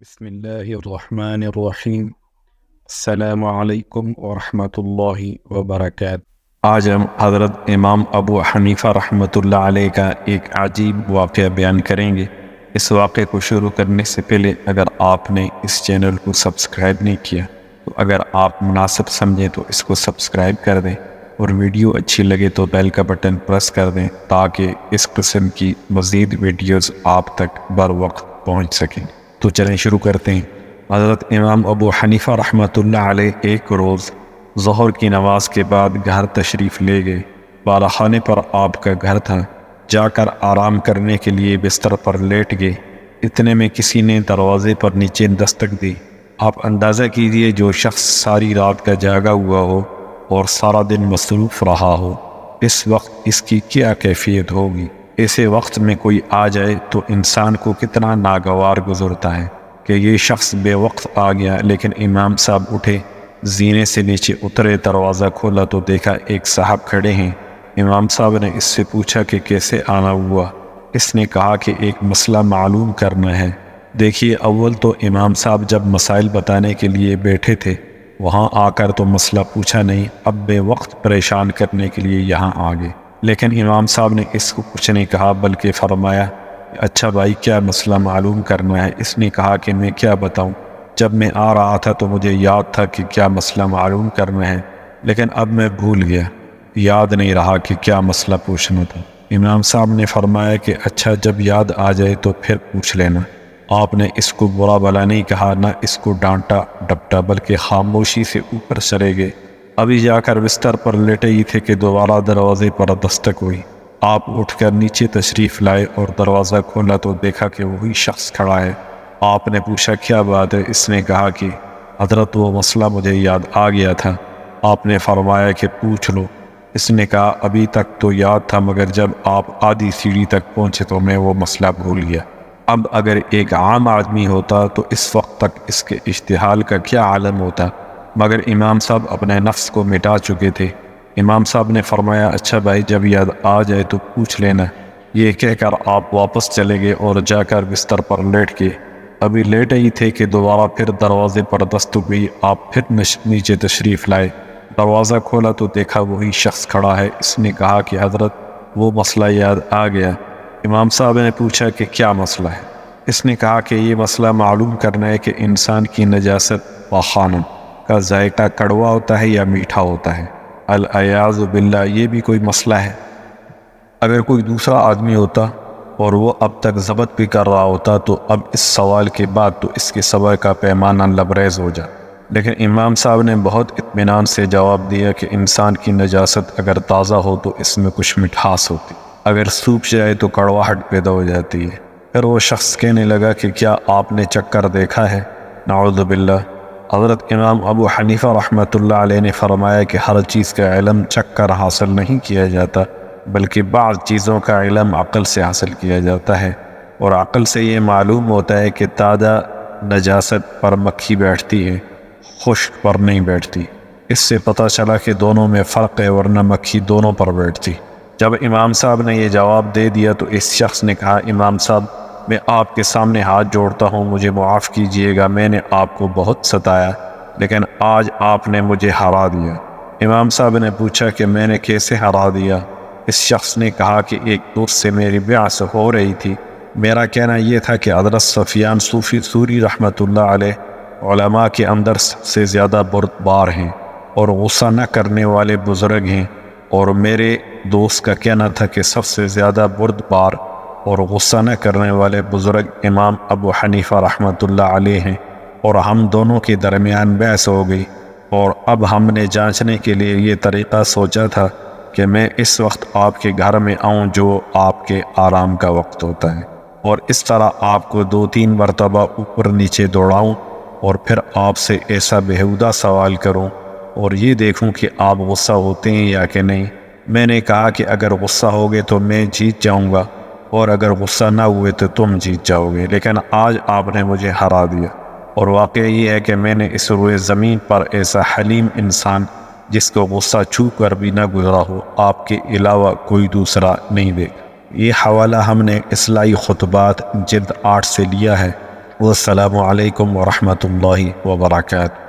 بسم اللہ الرحمن الرحیم۔ السلام علیکم ورحمۃ اللہ وبرکاتہ۔ آج ہم حضرت امام ابو حنیفہ رحمۃ اللہ علیہ کا ایک عجیب واقعہ بیان کریں گے۔ اس واقعے کو شروع کرنے سے پہلے اگر آپ نے اس چینل کو سبسکرائب نہیں کیا تو اگر آپ مناسب سمجھیں تو اس کو سبسکرائب کر دیں، اور ویڈیو اچھی لگے تو بیل کا بٹن پریس کر دیں تاکہ اس قسم کی مزید ویڈیوز آپ تک بر وقت پہنچ سکیں۔ تو چلیں شروع کرتے ہیں۔ حضرت امام ابو حنیفہ رحمۃ اللہ علیہ ایک روز ظہر کی نماز کے بعد گھر تشریف لے گئے۔ بالا خانے پر آپ کا گھر تھا۔ جا کر آرام کرنے کے لیے بستر پر لیٹ گئے۔ اتنے میں کسی نے دروازے پر نیچے دستک دی۔ آپ اندازہ کیجئے جو شخص ساری رات کا جاگا ہوا ہو اور سارا دن مصروف رہا ہو، اس وقت اس کی کیا کیفیت ہوگی۔ ایسے وقت میں کوئی آ جائے تو انسان کو کتنا ناگوار گزرتا ہے کہ یہ شخص بے وقت آ گیا۔ لیکن امام صاحب اٹھے، زینے سے نیچے اترے، دروازہ کھولا تو دیکھا ایک صاحب کھڑے ہیں۔ امام صاحب نے اس سے پوچھا کہ کیسے آنا ہوا۔ اس نے کہا کہ ایک مسئلہ معلوم کرنا ہے۔ دیکھیے، اول تو امام صاحب جب مسائل بتانے کے لیے بیٹھے تھے وہاں آ کر تو مسئلہ پوچھا نہیں، اب بے وقت پریشان کرنے کے لیے یہاں آ گئے۔ لیکن امام صاحب نے اس کو کچھ نہیں کہا بلکہ فرمایا، اچھا بھائی کیا مسئلہ معلوم کرنا ہے؟ اس نے کہا کہ میں کیا بتاؤں، جب میں آ رہا تھا تو مجھے یاد تھا کہ کیا مسئلہ معلوم کرنا ہے، لیکن اب میں بھول گیا، یاد نہیں رہا کہ کیا مسئلہ پوچھنا تھا۔ امام صاحب نے فرمایا کہ اچھا جب یاد آ جائے تو پھر پوچھ لینا۔ آپ نے اس کو برا بھلا نہیں کہا، نہ اس کو ڈانٹا ڈپٹا، بلکہ خاموشی سے اوپر چلے گئے۔ ابھی جا کر بستر پر لیٹے ہی تھے کہ دوبارہ دروازے پر دستک ہوئی۔ آپ اٹھ کر نیچے تشریف لائے اور دروازہ کھولا تو دیکھا کہ وہی شخص کھڑا ہے۔ آپ نے پوچھا کیا بات ہے؟ اس نے کہا کہ حضرت وہ مسئلہ مجھے یاد آ گیا تھا۔ آپ نے فرمایا کہ پوچھ لو۔ اس نے کہا ابھی تک تو یاد تھا مگر جب آپ آدھی سیڑھی تک پہنچے تو میں وہ مسئلہ بھول گیا۔ اب اگر ایک عام آدمی ہوتا تو اس وقت تک اس کے اشتعال کا کیا عالم ہوتا، مگر امام صاحب اپنے نفس کو مٹا چکے تھے۔ امام صاحب نے فرمایا اچھا بھائی جب یاد آ جائے تو پوچھ لینا۔ یہ کہہ کر آپ واپس چلے گئے اور جا کر بستر پر لیٹ گئے۔ ابھی لیٹے ہی تھے کہ دوبارہ پھر دروازے پر دستک ہوئی۔ آپ پھر نیچے تشریف لائے، دروازہ کھولا تو دیکھا وہی شخص کھڑا ہے۔ اس نے کہا کہ حضرت وہ مسئلہ یاد آ گیا۔ امام صاحب نے پوچھا کہ کیا مسئلہ ہے؟ اس نے کہا کہ یہ مسئلہ معلوم کرنا ہے کہ انسان کی نجاست و خانم کا ذائقہ کڑوا ہوتا ہے یا میٹھا ہوتا ہے۔ العیاذ باللہ، یہ بھی کوئی مسئلہ ہے۔ اگر کوئی دوسرا آدمی ہوتا اور وہ اب تک ضبط بھی کر رہا ہوتا تو اب اس سوال کے بعد تو اس کے صبر کا پیمانہ لبریز ہو جاتا، لیکن امام صاحب نے بہت اطمینان سے جواب دیا کہ انسان کی نجاست اگر تازہ ہو تو اس میں کچھ مٹھاس ہوتی، اگر سوکھ جائے تو کڑواہٹ پیدا ہو جاتی ہے۔ پھر وہ شخص کہنے لگا کہ کیا آپ نے چکر دیکھا ہے؟ نعوذ باللہ۔ حضرت امام ابو حنیفہ رحمۃ اللہ علیہ نے فرمایا کہ ہر چیز کا علم چکھ کر حاصل نہیں کیا جاتا، بلکہ بعض چیزوں کا علم عقل سے حاصل کیا جاتا ہے، اور عقل سے یہ معلوم ہوتا ہے کہ تازہ نجاست پر مکھی بیٹھتی ہے، خشک پر نہیں بیٹھتی۔ اس سے پتہ چلا کہ دونوں میں فرق ہے، ورنہ مکھی دونوں پر بیٹھتی۔ جب امام صاحب نے یہ جواب دے دیا تو اس شخص نے کہا امام صاحب میں آپ کے سامنے ہاتھ جوڑتا ہوں، مجھے معاف کیجئے گا، میں نے آپ کو بہت ستایا لیکن آج آپ نے مجھے ہرا دیا۔ امام صاحب نے پوچھا کہ میں نے کیسے ہرا دیا؟ اس شخص نے کہا کہ ایک دوست سے میری بحث ہو رہی تھی، میرا کہنا یہ تھا کہ حضرت سفیان ثوری رحمۃ اللہ علیہ علماء کے اندر سب سے زیادہ بردبار ہیں اور غصہ نہ کرنے والے بزرگ ہیں، اور میرے دوست کا کہنا تھا کہ سب سے زیادہ بردبار اور غصہ نہ کرنے والے بزرگ امام ابو حنیفہ رحمۃ اللہ علیہ ہیں، اور ہم دونوں کے درمیان بحث ہو گئی، اور اب ہم نے جانچنے کے لیے یہ طریقہ سوچا تھا کہ میں اس وقت آپ کے گھر میں آؤں جو آپ کے آرام کا وقت ہوتا ہے، اور اس طرح آپ کو 2-3 مرتبہ اوپر نیچے دوڑاؤں اور پھر آپ سے ایسا بیہودہ سوال کروں اور یہ دیکھوں کہ آپ غصہ ہوتے ہیں یا کہ نہیں۔ میں نے کہا کہ اگر غصہ ہوگے تو میں جیت جاؤں گا، اور اگر غصہ نہ ہوئے تو تم جیت جاؤ گے، لیکن آج آپ نے مجھے ہرا دیا، اور واقعہ یہ ہے کہ میں نے اس روئے زمین پر ایسا حلیم انسان جس کو غصہ چھو کر بھی نہ گزرا ہو آپ کے علاوہ کوئی دوسرا نہیں دیکھا۔ یہ حوالہ ہم نے اصلاحی خطبات جلد 8 سے لیا ہے۔ والسلام علیکم ورحمۃ اللہ وبرکاتہ.